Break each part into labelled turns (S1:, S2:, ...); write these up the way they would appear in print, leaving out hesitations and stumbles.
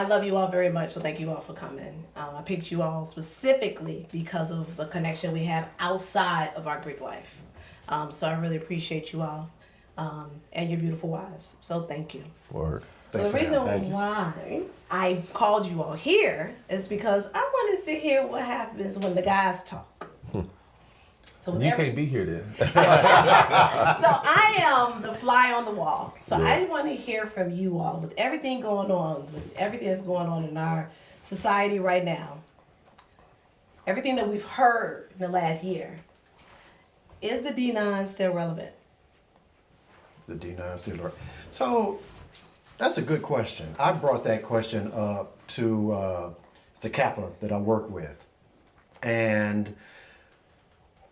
S1: love you all very much, so thank you all for coming. I picked you all specifically because of the connection we have outside of our Greek life. So I really appreciate you all and your beautiful wives. So thank you.
S2: Word.
S1: So the reason why I called you all here is because I wanted to hear what happens when the guys talk. So
S3: you can't be here then.
S1: So I am the fly on the wall. So I want to hear from you all with everything going on, with everything that's going on in our society right now. Everything that we've heard in the last year. Is the D9 still relevant?
S4: The D9 still relevant. So that's a good question. I brought that question up to it's a Kappa that I work with. And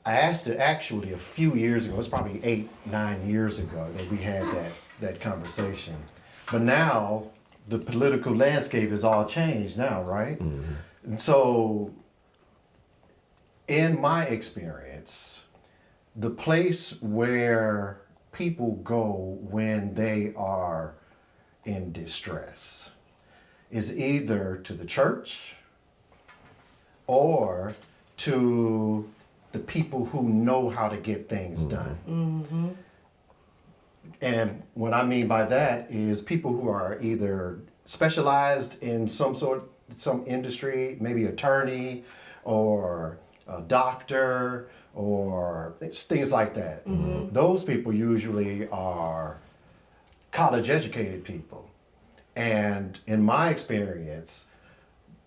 S4: I asked it actually a few years ago. It's probably 8-9 years ago that we had that conversation. But now the political landscape has all changed now, right? Mm-hmm. And so in my experience, the place where people go when they are in distress is either to the church or to the people who know how to get things done. Mm-hmm. And what I mean by that is people who are either specialized in some industry, maybe attorney or a doctor or things like that. Mm-hmm. Those people usually are college educated people. And in my experience,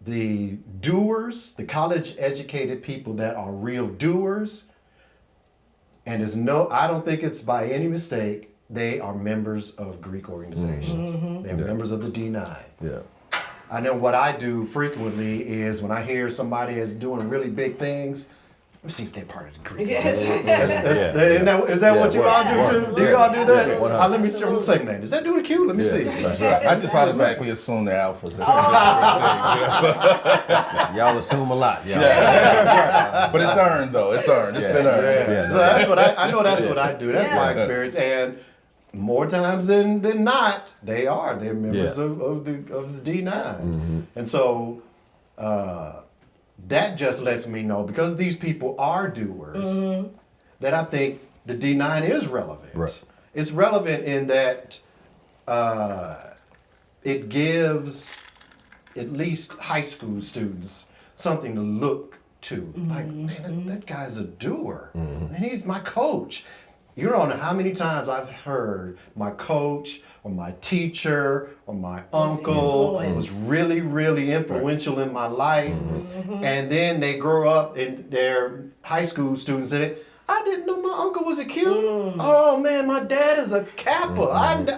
S4: the doers, the college educated people that are real doers, and I don't think it's by any mistake, they are members of Greek organizations. Mm-hmm. They're members of the D9.
S2: Yeah.
S4: I know what I do frequently is when I hear somebody is doing really big things, let me see if they're part of the Greek.
S1: Yes.
S4: Is that what you all do too? Do you all do that?
S2: Yeah.
S4: Let me see. Same name. Does that do the Q? Let me see.
S3: That's right. I just automatically assume they're alphas.
S2: Y'all assume a lot.
S3: But it's earned though. It's earned. It's been earned.
S4: Yeah. So that's what I know. That's what I do. That's my experience. And more times than not, they're members of the D9. Mm-hmm. And so that just lets me know, because these people are doers, that I think the D9 is relevant.
S2: Right.
S4: It's relevant in that it gives at least high school students something to look to. Mm-hmm. Like, man, that guy's a doer, and he's my coach. You don't know how many times I've heard my coach or my teacher or my uncle was really, really influential in my life. Mm-hmm. And then they grow up and they're high school students and I didn't know my uncle was a Q. Oh man, my dad is a Kappa.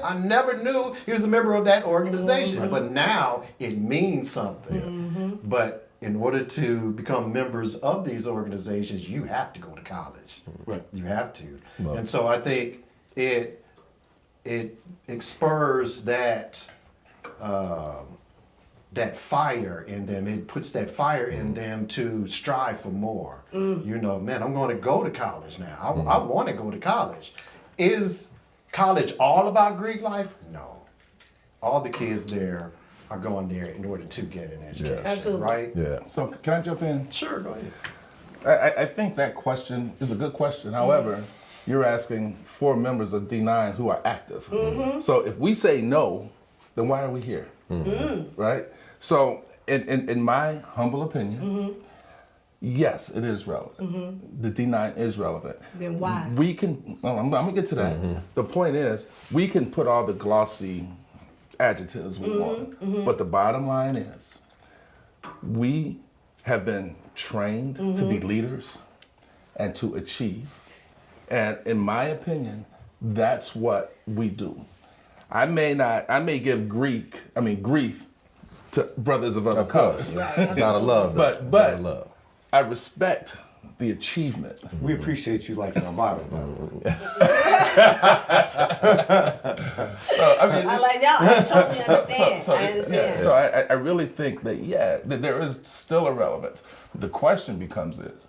S4: I never knew he was a member of that organization. But now it means something. But in order to become members of these organizations, you have to go to college. Right. You have to. Well, and so I think it spurs that that fire in them. It puts that fire in them to strive for more. You know, man, I'm going to go to college now. I want to go to college. Is college all about Greek life? No. All the kids there are going there in order to get an education,
S1: absolutely.
S4: Right?
S3: Yeah. So can I jump in?
S4: Sure, go ahead.
S3: I think that question is a good question. However, you're asking for members of D9 who are active. So if we say no, then why are we here? Right? So in my humble opinion, yes, it is relevant. The D9 is relevant.
S1: Then why?
S3: We can, I'm gonna get to that. The point is, we can put all the glossy adjectives we want, but the bottom line is, we have been trained to be leaders and to achieve. And in my opinion, that's what we do. I may give grief to brothers of other colors.
S2: It's not a love,
S3: but I respect the achievement.
S5: We appreciate you liking our motto.
S1: I like y'all. I totally understand. I understand.
S3: So I really think that there is still a relevance. The question becomes is,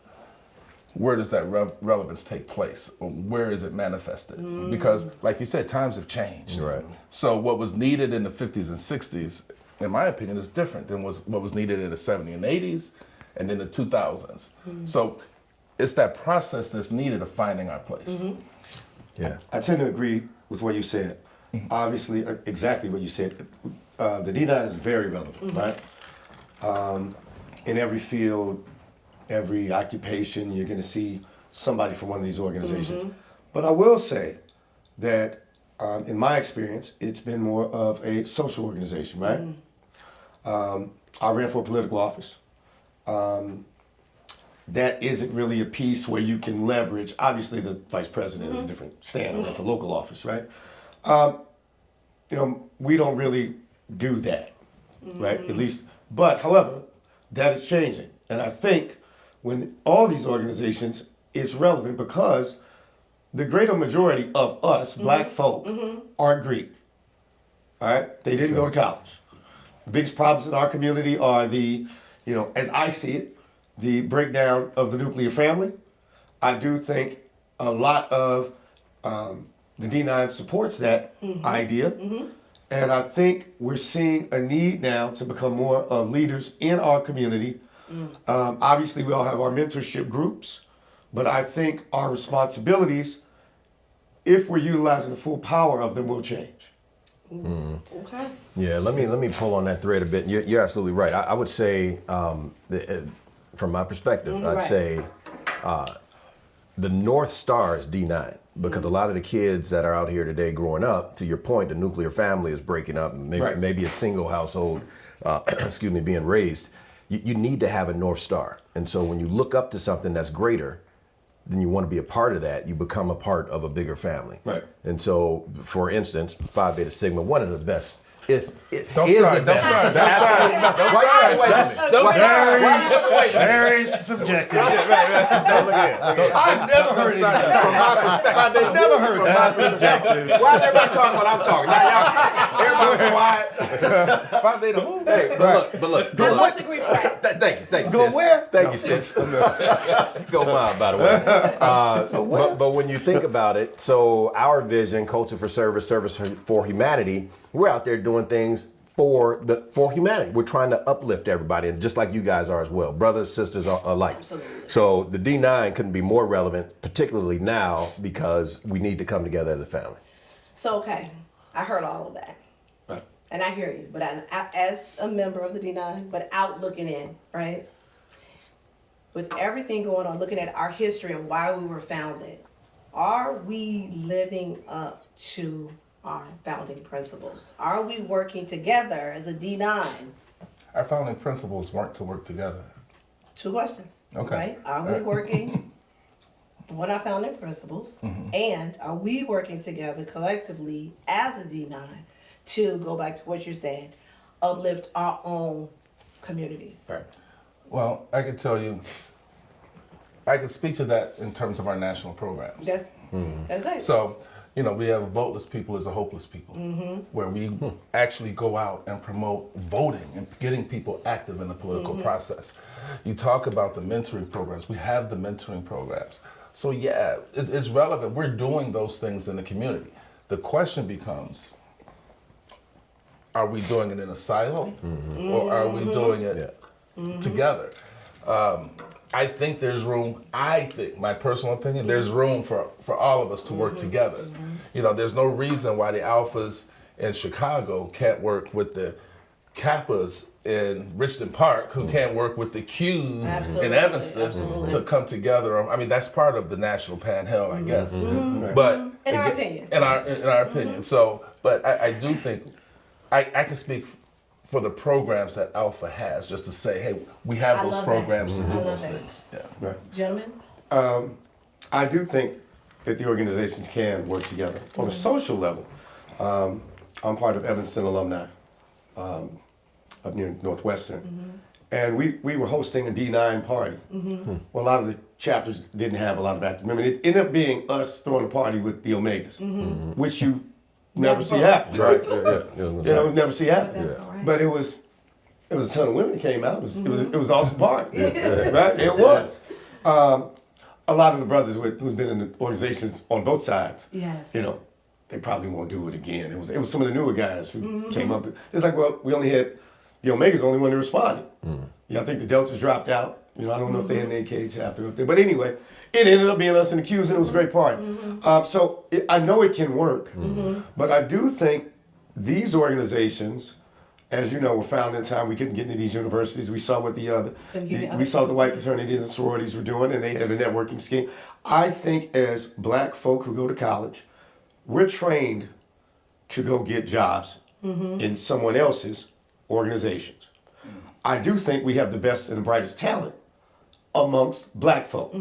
S3: where does that relevance take place? Or where is it manifested? Because, like you said, times have changed.
S2: Right.
S3: So what was needed in the 50s and 60s in my opinion, is different than what was needed in the 70s and 80s and then the 2000s. So it's that process that's needed of finding our place.
S2: Yeah.
S5: I tend to agree with what you said. Obviously, exactly what you said. The D9 is very relevant, right? In every field, every occupation, you're going to see somebody from one of these organizations. But I will say that in my experience, it's been more of a social organization, right? I ran for political office. That isn't really a piece where you can leverage. Obviously, the vice president is a different stand. I ran for local office, right? We don't really do that, right? At least, but however, that is changing. And I think when all these organizations, it's relevant because the greater majority of us, black folk, aren't Greek. All right? They didn't go to college. The biggest problems in our community are as I see it, the breakdown of the nuclear family. I do think a lot of the D9 supports that idea. And I think we're seeing a need now to become more of leaders in our community. Obviously, we all have our mentorship groups, but I think our responsibilities, if we're utilizing the full power of them, will change.
S1: Okay.
S2: Yeah, let me pull on that thread a bit. You're absolutely right. I would say, from my perspective, I'd
S1: Right.
S2: say the North Star is D9 because a lot of the kids that are out here today growing up, to your point, the nuclear family is breaking up, and maybe a single household, being raised. You need to have a North Star. And so when you look up to something that's greater, then you want to be a part of that. You become a part of a bigger family.
S5: Right.
S2: And so, for instance, Phi Beta Sigma, one of the best. Don't
S3: start.
S4: Very subjective.
S2: I've never heard it. I've never heard that. Subjective. Why is everybody talking when I'm talking? Now everybody's quiet.
S3: Phi Beta who?
S2: Hey, but look.
S1: I must agree, Frank.
S2: Thank you,
S5: Go
S2: sis.
S5: where?
S2: Thank you, sis. Go mine, by the way. But when you think about it, so our vision, culture for service, service for humanity, we're out there doing things for humanity. We're trying to uplift everybody, and just like you guys are as well, brothers, sisters alike.
S1: Absolutely.
S2: So the D9 couldn't be more relevant, particularly now, because we need to come together as a family.
S1: So, okay, I heard all of that.
S5: Right.
S1: And I hear you, but as a member of the D9, but out looking in, right? With everything going on, looking at our history and why we were founded, are we living up to our founding principles? Are we working together as a D9?
S3: Our founding principles weren't to work together.
S1: Two questions.
S3: Okay.
S1: Right? Are we working on our founding principles? And are we working together collectively as a D9 to go back to what you're saying, uplift our own communities?
S5: Right.
S3: Well, I can tell you, I can speak to that in terms of our national programs.
S1: That's it.
S3: So, we have a voteless people is a hopeless people, where we actually go out and promote voting and getting people active in the political process. You talk about the mentoring programs. We have the mentoring programs. So yeah, it's relevant. We're doing those things in the community. The question becomes, are we doing it in a silo or are we doing it together? I think there's room, my personal opinion, there's room for all of us to work together. There's no reason why the Alphas in Chicago can't work with the Kappas in Richmond Park, who can't work with the Qs in Evanston to come together. I mean, that's part of the national panhandle, I guess. But
S1: In our opinion.
S3: In our opinion. So, but I do think, I can speak for the programs that Alpha has, just to say, hey, we have
S1: I
S3: those
S1: love
S3: programs
S1: that.
S3: to do
S1: I love
S3: those
S1: that.
S3: things. Yeah.
S5: Right.
S1: Gentlemen?
S5: I do think that the organizations can work together. On a social level, I'm part of Evanston alumni up near Northwestern. And we were hosting a D9 party. Well, a lot of the chapters didn't have a lot of active members. It ended up being us throwing a party with the Omegas, which you never see happen.
S2: Right.
S5: Never see happen.
S1: That's all right.
S5: But it was a ton of women that came out. It was an awesome party. Right? It was. A lot of the brothers who's been in the organizations on both sides,
S1: Yes.
S5: they probably won't do it again. It was some of the newer guys who came up. It's like, well, we only had The Omega's the only one that responded. Yeah, I think the Deltas dropped out. You know, I don't know if they had an AK chapter up there. But anyway, it ended up being us and the Qs, and it was a great party. I know it can work, but I do think these organizations, as you know, were founded in time we couldn't get into these universities. We saw what we saw what the white fraternities and sororities were doing, and they had a networking scheme. I think as black folk who go to college, we're trained to go get jobs in someone else's organizations. I do think we have the best and the brightest talent amongst black folk.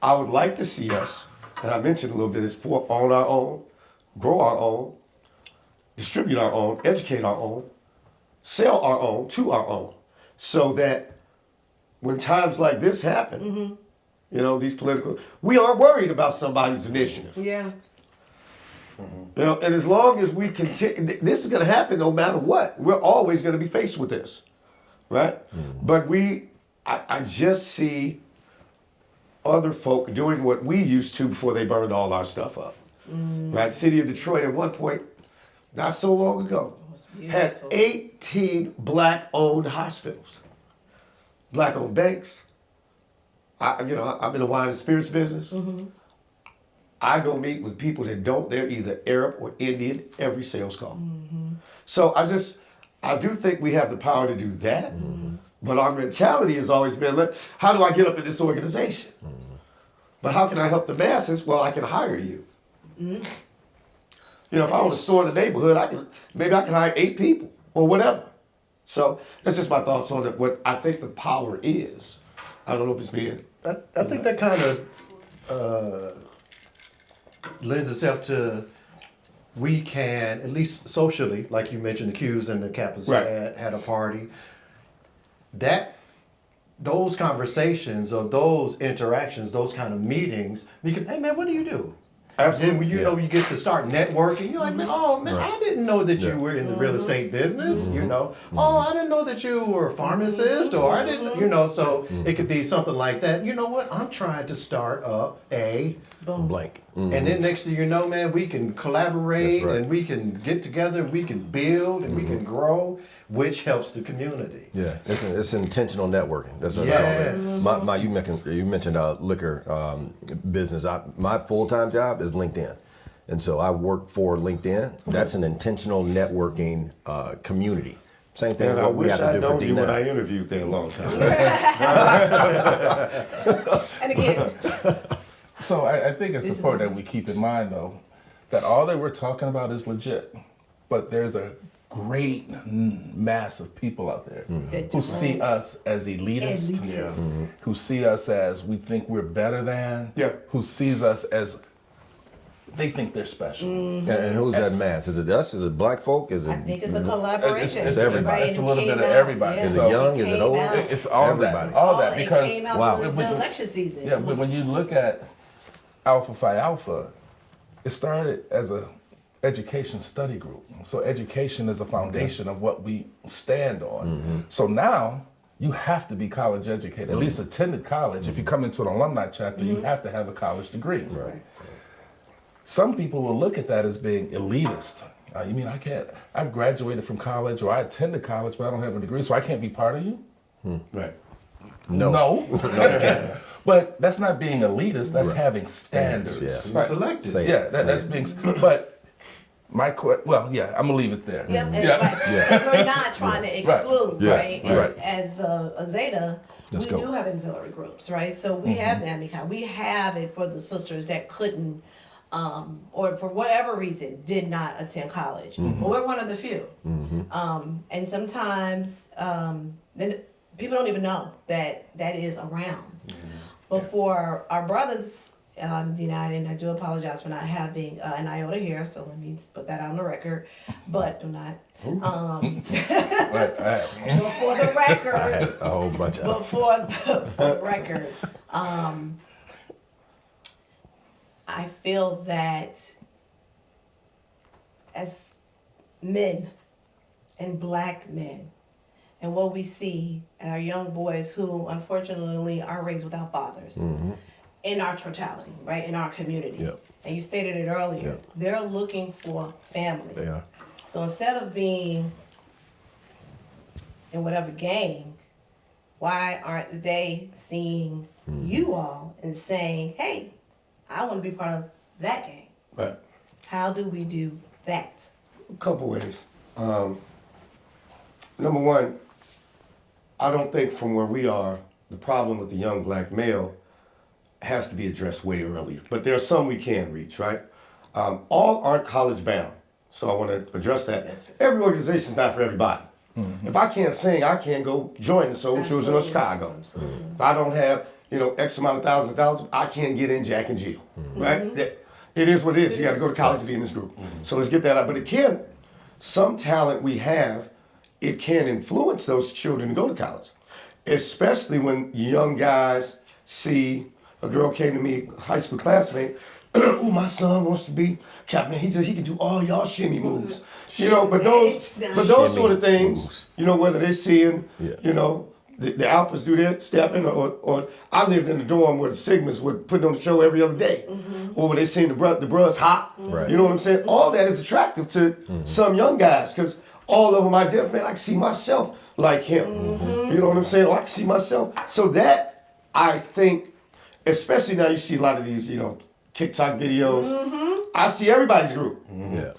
S5: I would like to see us, and I mentioned a little bit, is for own our own, grow our own, distribute our own, educate our own, sell our own to our own, so that when times like this happen, you know, these political, we aren't worried about somebody's initiative.
S1: Yeah.
S5: You know, and as long as we continue, this is going to happen no matter what. We're always going to be faced with this, right? But I just see other folk doing what we used to before they burned all our stuff up. Right? The city of Detroit at one point, not so long ago, had 18 black-owned hospitals, black-owned banks. I'm in the wine and spirits business. I go meet with people that don't, they're either Arab or Indian, every sales call. So I do think we have the power to do that, but our mentality has always been, how do I get up in this organization? But how can I help the masses? Well, I can hire you. You know, if I own a store in the neighborhood, maybe I can hire 8 people or whatever. So that's just my thoughts on it, what I think the power is. I don't know if it's being.
S4: I think that kind of lends itself to we can, at least socially, like you mentioned, the Qs and the Kappas had a party. Those conversations or those interactions, those kind of meetings, we can, hey man, what do you do?
S5: Absolutely.
S4: Then when you know you get to start networking, you're like, man, I didn't know that you were in the real estate business, you know. Oh, I didn't know that you were a pharmacist, or I didn't, you know, so it could be something like that. You know what? I'm trying to start up a
S2: blank.
S4: and then next thing you know, man, we can collaborate and we can get together, we can build and we can grow, which helps the community.
S2: Yeah, it's intentional networking. That's what
S4: Yes.
S2: I call it. You mentioned liquor business. My full-time job is LinkedIn. And so I work for LinkedIn. That's an intentional networking community. Same thing
S5: And I
S2: what we
S5: wish
S2: have to
S5: I'd
S2: do for
S5: known you when
S2: D9.
S5: I interviewed there a long time.
S1: And again,
S3: So I think it's
S1: This is
S3: important that we keep in mind, though, that all that we're talking about is legit, but there's a great mass of people out there
S1: That
S3: who
S1: do.
S3: see us as elitists,
S1: Elitists.
S3: who see us as we think we're better than,
S5: Yeah.
S3: who sees us as they think they're special.
S2: And who's that mass? Is it us? Is it black folk? Is it
S1: I think it's a collaboration.
S3: It's
S2: everybody.
S3: It's a little
S1: It
S3: bit of
S1: came out,
S3: everybody.
S1: yeah.
S2: Is
S3: So
S2: it young? Is it
S1: came
S2: old?
S1: out.
S3: It's all
S2: Everybody.
S3: that, all that,
S1: It
S3: because
S1: came out
S2: wow.
S1: during the election season.
S3: yeah, but when you look at Alpha Phi Alpha, it started as a education study group. So education is a foundation of what we stand on. So now you have to be college educated, at least attended college. If you come into an alumni chapter, you have to have a college degree.
S2: Right.
S3: Some people will look at that as being elitist. You mean I've graduated from college or I attended college, but I don't have a degree, so I can't be part of you?
S5: Right.
S2: No.
S3: But that's not being elitist, that's having standards.
S2: Yeah.
S3: Right.
S4: Selected.
S2: Say it.
S3: Yeah, that's being, but I'm gonna leave it there.
S1: Yep, and
S3: Yeah.
S1: we're not trying to exclude,
S2: Yeah,
S1: right?
S2: right.
S1: And as a Zeta,
S2: Let's
S1: we
S2: go.
S1: do have auxiliary groups, right? So we have the AMICON. We have it for the sisters that couldn't, or for whatever reason, did not attend college. But we're one of the few. And sometimes then people don't even know that is around. But for our brothers, D9, and I do apologize for not having an iota here, so let me put that on the record. But do not.
S3: Right.
S1: But for the record,
S2: I had a whole bunch of
S1: but for the record, I feel that as men and black men, and what we see in our young boys who unfortunately are raised without fathers in our totality, right, in our community.
S2: Yep.
S1: And you stated it earlier,
S2: Yep.
S1: they're looking for family.
S2: Yeah.
S1: So instead of being in whatever game, why aren't they seeing you all and saying, hey, I want to be part of that game?
S5: Right.
S1: How do we do that?
S5: A couple ways. Number one, I don't think from where we are, the problem with the young black male has to be addressed way earlier. But there are some we can reach, right? All aren't college bound. So I want to address that.
S1: That's right.
S5: Every organization is not for everybody. If I can't sing, I can't go join the Soul Children of
S1: Absolutely.
S5: Chicago.
S1: Absolutely.
S5: If I don't have, X amount of thousands of dollars, I can't get in Jack and Jill, right? It is what it is. You got to go to college to be in this group. So let's get that out. But it can, some talent we have, it can influence those children to go to college, especially when young guys see a girl came to me, a high school classmate. Oh, my son wants to be captain. He can do all y'all shimmy moves, But those
S2: Shimmy
S5: sort of things,
S2: moves.
S5: Whether they're seeing,
S2: Yeah.
S5: the alphas do that, stepping, or I lived in a dorm where the Sigmas would put on the show every other day, or when they seen the bruhs hot.
S2: Right.
S5: You know what I'm saying? All that is attractive to some young guys because all of them identify. Man, I can see myself like him. You know what I'm saying? Or I can see myself. So that I think, especially now, you see a lot of these, TikTok videos. I see everybody's group.
S2: Yeah.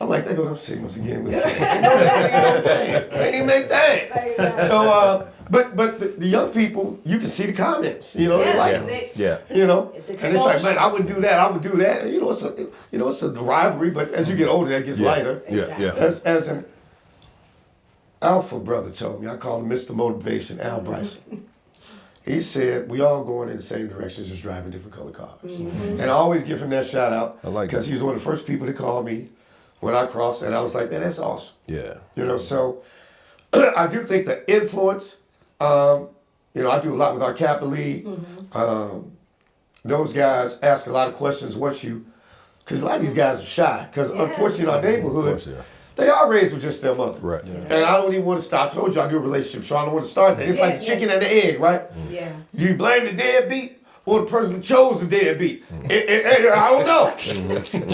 S5: I'm like, they go to Sigmas again. They ain't even make that. So, but the young people, you can see the comments. They like it.
S2: Yeah.
S5: And it's like, man, I would do that. I would do that. It's a rivalry. But as you get older, that gets lighter.
S2: Yeah. Yeah.
S5: As an alpha brother told me, I call him Mr. Motivation, Al Bryson. He said, we all going in the same direction, just driving different colored cars. And I always give him that shout out.
S2: I like
S5: because
S2: that.
S5: he was one of the first people to call me when I crossed, and I was like, man, that's awesome.
S2: Yeah.
S5: So I do think the influence, I do a lot with our Kappa League. Those guys ask a lot of questions because a lot of these guys are shy. Because unfortunately in our neighborhoods,
S2: yeah.
S5: they are raised with just their mother.
S2: Right.
S5: And I don't even want to start. I told you I do a relationship, so I don't want to start that. It's like the chicken and the egg, right?
S1: Yeah.
S5: Do you blame the deadbeat or the person who chose the deadbeat? I don't know.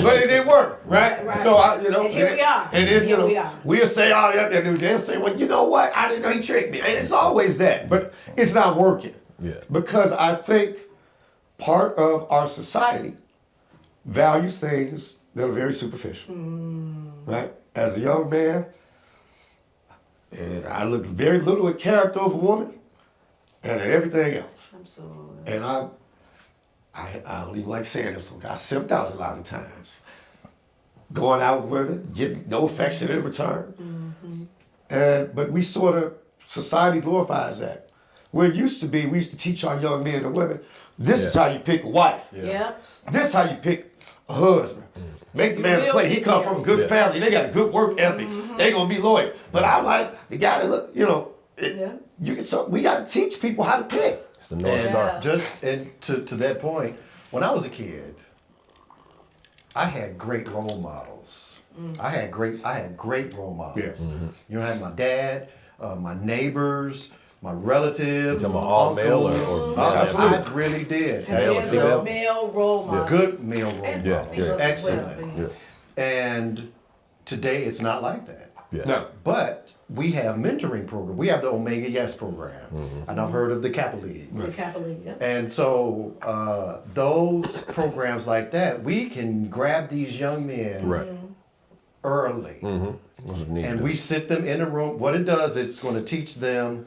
S5: But it didn't work, right?
S1: Right.
S5: So,
S1: And here we are.
S5: And then,
S1: Here we are.
S5: we'll say, oh, yeah, and they'll say, well, you know what? I didn't know he tricked me. And it's always that, but it's not working.
S2: Yeah.
S5: Because I think part of our society values things that are very superficial, right? As a young man, and I looked very little at character of a woman and at everything else.
S1: Absolutely.
S5: And I don't even like saying this, I simped out a lot of times. Going out with women, getting no affection in return. But we sort of, society glorifies that. Where it used to be, we used to teach our young men and women, this is how you pick a wife.
S1: Yeah.
S5: This is how you pick a husband. Make the man play. He come from a good family. They got a good work ethic. They gonna be loyal. But I like the guy that look, we got to teach people how to pick.
S2: It's the North Star.
S4: And to that point, when I was a kid, I had great role models. I had great role models.
S5: Yes.
S4: I had my dad, my neighbors, my relatives,
S2: Talking
S4: my
S2: about all male or
S4: uncles.
S2: male?
S4: I really did.
S2: Male or female?
S1: Male role models.
S4: Good male role
S1: And
S4: models.
S2: Yeah, yeah.
S4: Excellent.
S2: Yeah.
S4: And today it's not like that.
S2: Yeah.
S5: No.
S4: But we have mentoring program. We have the Omega Yes program. And I've heard of the Kappa League.
S1: The Kappa League, yeah.
S4: And so those programs like that, we can grab these young men
S2: Right.
S4: early.
S2: What's needed.
S4: And we sit them in a room. What it does, it's going to teach them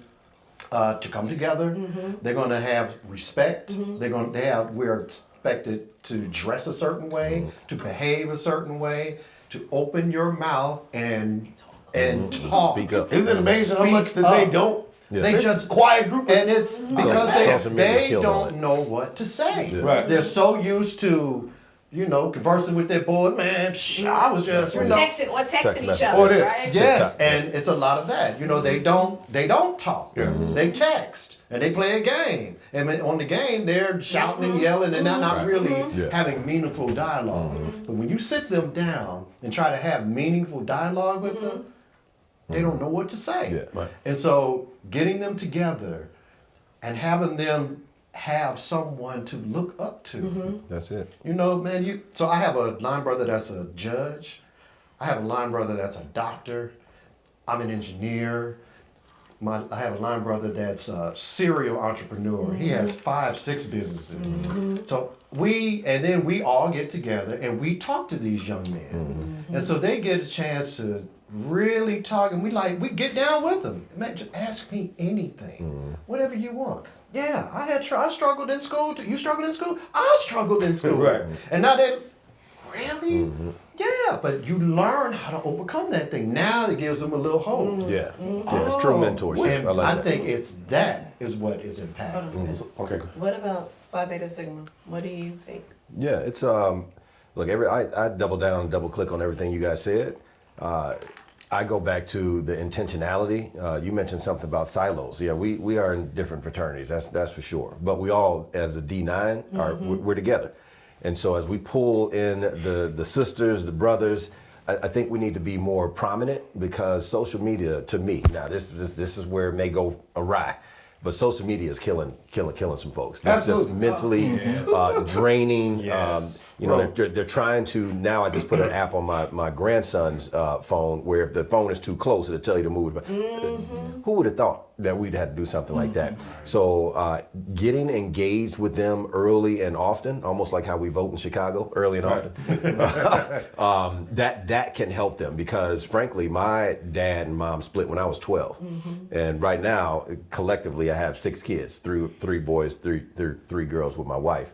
S4: to come together. They're going to have respect. We're expected to dress a certain way, to behave a certain way, to open your mouth and talk.
S2: Speak up.
S5: Isn't it amazing how much that they don't?
S2: Yeah.
S4: They
S5: This
S4: just
S5: is quiet group.
S4: and it's because
S2: social media
S4: they
S2: killed all
S4: don't
S2: that.
S4: know what to say.
S2: Yeah.
S5: Right.
S4: They're so used to, conversing with their boy. Man, I was just,
S1: Texting each
S2: message.
S1: other,
S5: Oh, it is.
S1: right?
S4: Yes,
S2: TikTok,
S4: and it's a lot of that. They don't talk.
S5: Yeah.
S4: They text and they play a game. And then on the game, they're shouting and yelling and they're not really
S2: Yeah.
S4: having meaningful dialogue. But when you sit them down and try to have meaningful dialogue with them, they don't know what to say.
S2: Yeah.
S5: Right.
S4: And so getting them together and having them have someone to look up to.
S2: That's it.
S4: So I have a line brother that's a judge. I have a line brother that's a doctor. I'm an engineer. I have a line brother that's a serial entrepreneur. He has 5, 6 businesses. So then we all get together and we talk to these young men. And so they get a chance to really talk, and we get down with them. Man, just ask me anything, whatever you want. Yeah, I struggled in school too. You struggled in school? I struggled in school.
S5: Right.
S4: And now they, really? Yeah, but you learn how to overcome that thing. Now it gives them a little hope.
S2: Yeah, it's true mentorship.
S4: And
S2: I like
S4: I
S2: that.
S4: think that is what is impactful.
S5: Okay.
S1: What about Phi Beta Sigma? What do you think?
S2: Yeah, it's look, I double click on everything you guys said. I go back to the intentionality. You mentioned something about silos. Yeah, we are in different fraternities. That's for sure. But we all, as a D9, we're together. And so as we pull in the sisters, the brothers, I think we need to be more prominent, because social media, to me, now this is where it may go awry, but social media is killing some folks. It's just mentally draining.
S4: Yes.
S2: They're trying to, now I just put an app on my grandson's phone where if the phone is too close, it'll tell you to move it. Who would have thought that we'd have to do something like that? So getting engaged with them early and often, almost like how we vote in Chicago, early and often, that can help them, because frankly, my dad and mom split when I was 12. And right now, collectively, I have 6 kids, 3 boys, three girls with my wife.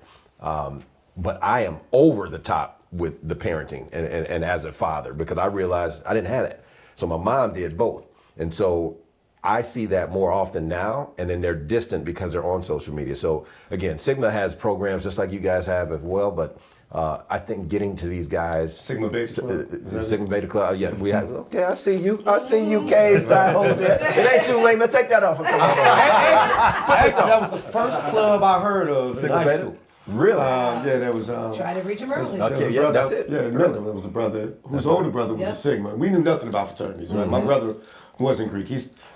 S2: But I am over the top with the parenting and as a father, because I realized I didn't have it. So my mom did both. And so I see that more often now, and then they're distant because they're on social media. So again, Sigma has programs just like you guys have as well, but I think getting to these guys,
S5: Sigma Beta Club.
S2: the Sigma Beta Club, yeah, we have. Okay, I see you, Kay. Side hold there. It ain't too late, man. Take that off.
S5: Actually, that was the first club I heard of in
S2: Sigma
S5: high
S2: Beta?
S5: school.
S2: Really?
S5: Yeah, that was.
S1: Try to reach them early.
S2: Okay,
S5: There was a
S2: yeah,
S5: brother-
S2: that's it.
S5: Yeah, Miller. There was a brother whose older brother was
S1: Yep.
S5: a Sigma. We knew nothing about fraternities. Right? My brother wasn't Greek.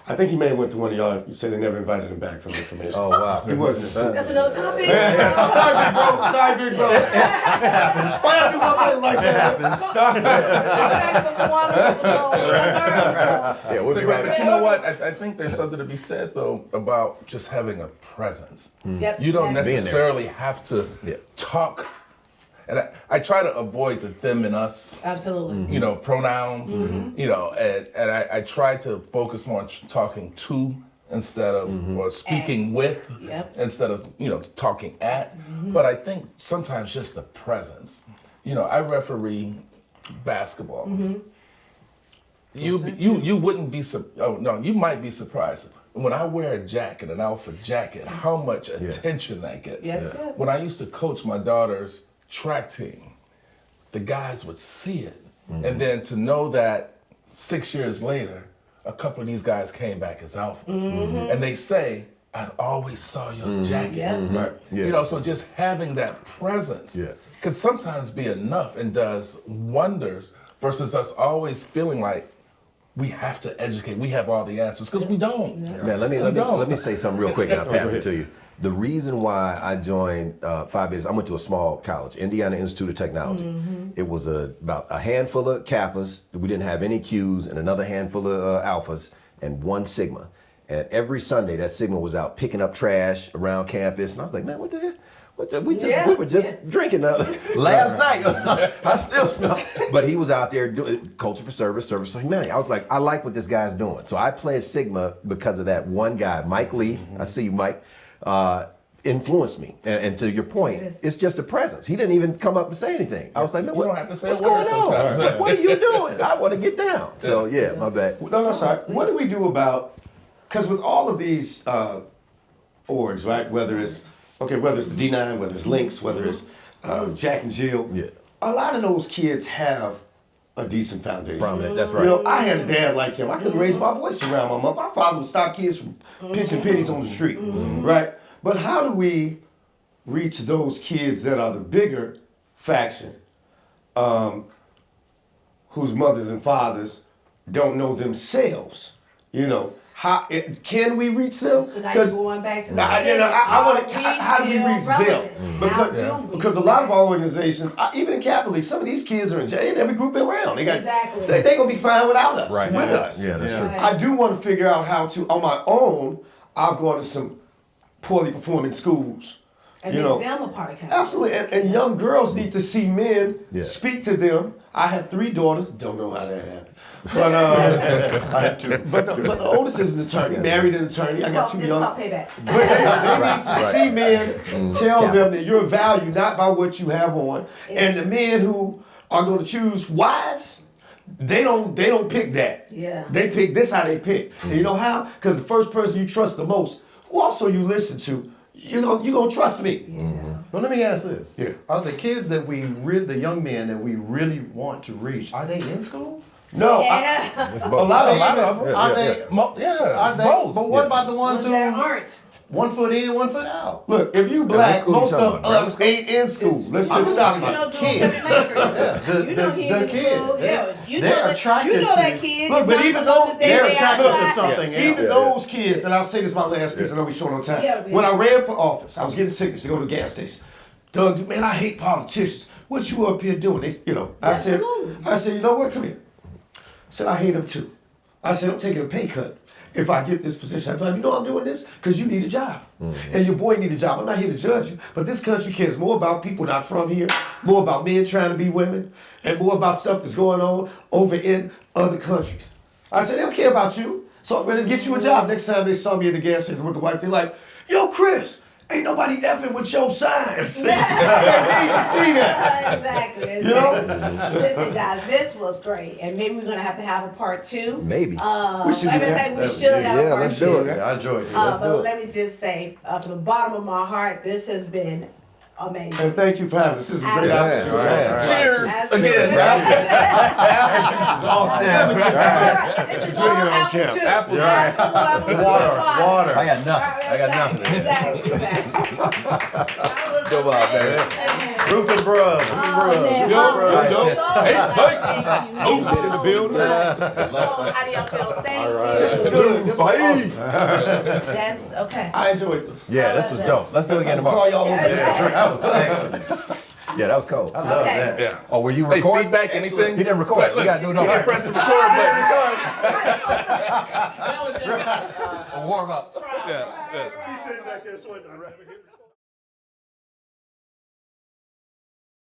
S5: I think he may have went to one of y'all. He said they never invited him back from the information.
S2: Oh wow.
S5: He wasn't a student.
S1: That's another topic.
S5: Sorry, big bro. Sorry, big bro. It happens. Why I do my brother like that?
S1: Back to the Kiwanis episode. That's her.
S2: Yeah, we'll be right
S3: But
S2: back.
S3: you know what? I think there's something to be said, though, about just having a presence.
S1: Yep.
S3: You don't
S1: Being
S2: there.
S3: necessarily have to
S2: Yeah.
S3: talk. And I try to avoid the them and us,
S1: Absolutely.
S3: pronouns, and I try to focus more on talking to instead of, or speaking with,
S1: Yep.
S3: instead of, talking at. But I think sometimes just the presence. I referee basketball. You wouldn't be, you might be surprised. When I wear a jacket, an Alpha jacket, how much attention that gets.
S1: Yes, yeah.
S3: When I used to coach my daughter's track team, the guys would see it. And then to know that 6 years later, a couple of these guys came back as alphas. And they say, I always saw your jacket.
S1: Yeah.
S3: Right?
S2: Yeah.
S3: So just having that presence
S2: Yeah.
S3: could sometimes be enough and does wonders, versus us always feeling like we have to educate, we have all the answers, because we don't.
S2: Man, let me say something real quick and I'll pass it to you. The reason why I joined Phi Beta, I went to a small college, Indiana Institute of Technology. It was about a handful of Kappas. We didn't have any Qs, and another handful of Alphas, and 1 Sigma. And every Sunday, that Sigma was out picking up trash around campus. And I was like, man, what the hell? We were just drinking last night. I still smell. But he was out there doing culture for service, service for humanity. I was like, I like what this guy's doing. So I played Sigma because of that one guy, Mike Lee. I see you, Mike. Influenced me. And to your point, it's just a presence. He didn't even come up and say anything. I was like, man,
S3: You don't have to say
S2: what's
S3: a word
S2: going on?
S3: sometimes.
S2: What are you doing? I want to get down. So yeah, my bad.
S5: No, sorry. What do we do about, because with all of these orgs, right? Whether it's the D9, whether it's Lynx, whether it's Jack and Jill,
S2: Yeah.
S5: a lot of those kids have a decent foundation.
S2: Prominent, that's
S5: You
S2: right.
S5: know, I had a dad like him. I couldn't raise my voice around my mom. My father would stop kids from pitching pennies on the street, right? But how do we reach those kids that are the bigger faction, whose mothers and fathers don't know themselves You know, can we reach them?
S1: So now you're going back to the
S5: I want to. How do we reach them?
S1: Because
S5: Because a lot of our organizations, even in Catholic League, some of these kids are in jail. Every group been around. They got.
S1: Exactly.
S5: They gonna be fine without us.
S2: Right.
S5: With us.
S2: Yeah, that's true.
S5: I do want to figure out how to, on my own. I've gone to some poorly performing schools.
S1: and make them a part of Catholic.
S5: Absolutely, and young girls need to see men
S2: Yeah.
S5: speak to them. I have 3 daughters. Don't know how that happened, but I have 2. But the oldest is an attorney, married an attorney. I got 2
S1: It's
S5: young.
S1: called payback.
S5: But they need to see men tell them that you're valued not by what you have on, and the men who are going to choose wives. They don't pick that.
S1: Yeah.
S5: They pick this how they pick. And you know how? Because the first person you trust the most, who also you listen to, you gonna trust me.
S4: Well, let me ask this.
S5: Yeah.
S4: Are the kids that the young men that we really want to reach, are they in school?
S5: No,
S1: Yeah.
S2: It's
S5: a
S2: both.
S5: lot of
S3: them.
S4: Are they? Are they?
S3: Both.
S4: But what about the ones
S1: Ones
S4: who
S1: that aren't.
S4: 1 foot in, 1 foot out?
S5: Look, if you
S2: what
S5: black,
S2: school you
S5: most
S2: talking
S5: of
S2: about?
S5: us ain't in school. Let's
S4: I'm
S5: just stop
S4: talking
S1: You know,
S5: it.
S1: doing 7th grade. You know he
S4: the
S1: in
S4: kids.
S1: school. Yeah. You
S4: They're
S1: know that.
S4: attracted
S1: You know that
S4: to-
S1: kid.
S5: Look,
S1: is
S5: but
S1: not
S5: even
S1: Columbus
S5: though
S1: Day
S4: they're
S1: Day
S4: attracted to
S1: outside.
S4: something else.
S5: Even those kids, and I'll say this my last piece, I know we're short on time.
S1: Yeah,
S5: When I ran for office, I was getting signals to go to the gas station. Doug, man, I hate politicians. What you up here doing? I said,
S1: Absolutely.
S5: you know what? Come here. I said, I hate them too. I said, I'm taking a pay cut if I get this position. I'm like, you know I'm doing this? Because you need a job. And your boy need a job. I'm not here to judge you, but this country cares more about people not from here, more about men trying to be women, and more about stuff that's going on over in other countries. I said, they don't care about you. So I'm going to get you a job. Next time they saw me at the gas station with the wife, they're like, yo, Chris, ain't nobody effing with your signs. They need to see that.
S1: Exactly.
S5: You know?
S1: Listen, guys, this was great, and maybe we're gonna have to have a part 2.
S2: Maybe.
S5: We should do
S1: Matter of
S5: that.
S1: fact, we should have a
S2: Yeah,
S1: part
S2: let's
S1: 2.
S2: do it.
S4: Yeah, I enjoyed it.
S1: But let me just say, from the bottom of my heart, this has been amazing.
S5: And thank you for having us. This is a great
S1: Absolutely.
S5: opportunity.
S3: Cheers
S1: Absolutely.
S3: again.
S1: This is all apple juice.
S3: Apple juice.
S1: Apple juice.
S4: Water.
S2: I got nothing. I got nothing.
S1: Exactly.
S2: Come on, man.
S4: Root and brub.
S2: In the building.
S1: How do y'all feel? Thank you.
S5: This was good. This was awesome.
S1: That's okay.
S5: I enjoyed this.
S2: Yeah, this was dope. Let's do it again
S5: I'll call
S2: tomorrow.
S5: y'all over there.
S4: That was excellent.
S2: Yeah, that was cool.
S4: I love
S1: Okay.
S4: that.
S3: Yeah.
S2: Oh, were you
S3: Hey,
S2: recording?
S3: feedback, anything?
S2: He didn't record. We got to do it
S3: You
S2: over.
S3: gotta press the record button.
S2: Warm up.
S3: Yeah.
S5: He's sitting back there sweating.